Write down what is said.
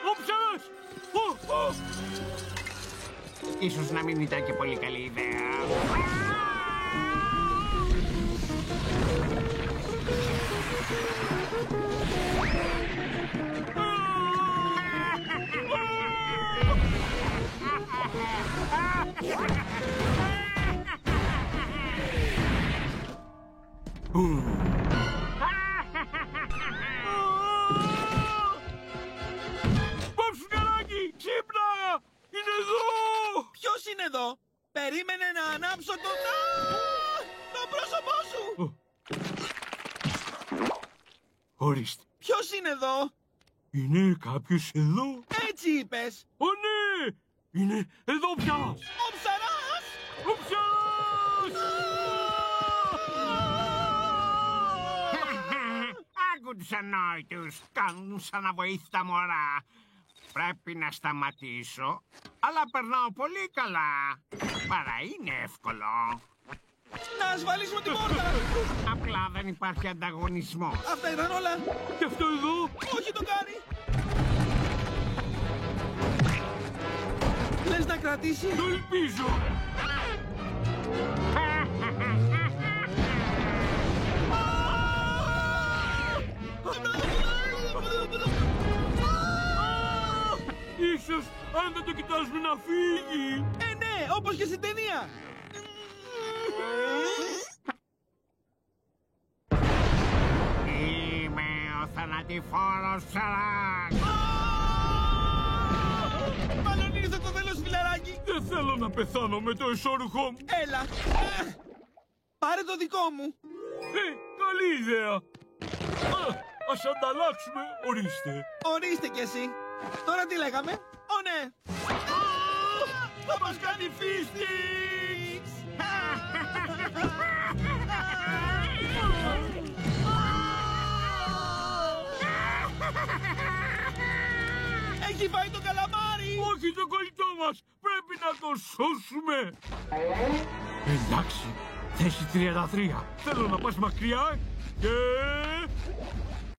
Ο ψαράς! Ίσως να μην ήταν και πολύ καλή ιδέα. Παυσουναράκι, ξύπνα! Είναι εδώ! Ποιος είναι εδώ? Περίμενε να ανάψω το πρόσωπό σου! Ορίστε. Ποιος είναι εδώ? Είναι κάποιος εδώ? Έτσι είπες! Ω ναι! Είναι εδώ πια! Ο ψαράς! Ο ψαράς! Άκου τους ανόητους. Κάνουν σαν να βοήθει τα μωρά. Πρέπει να σταματήσω, αλλά περνάω πολύ καλά. Παρά είναι εύκολο. Να ασφαλίσουμε την πόρτα! Απλά δεν υπάρχει ανταγωνισμός. Αυτά ήταν όλα! Και αυτό εδώ! Όχι το κάνει! Λες να κρατήσει? Το ελπίζω! Ίσως αν δεν το κοιτάζουμε να φύγει! Ναι, όπως και στην ταινία! Είμαι ο θανατηφόρος ψαράς. Μάλλον ήρθε το τέλος, φιλαράκι! Δεν θέλω να πεθάνω με το εσώρουχό μου! Έλα! Πάρε το δικό μου! Καλή ιδέα! Ας ανταλλάξουμε, ορίστε! Ορίστε κι εσύ! Τώρα τι λέγαμε? Ω ναι! Θα μας κάνει φίστιξ! Έχει φάει το καλαμάρι! Όχι το κολλητό μας! Πρέπει να το σώσουμε! Εντάξει, θέση 33. Θέλω να πας μακριά και...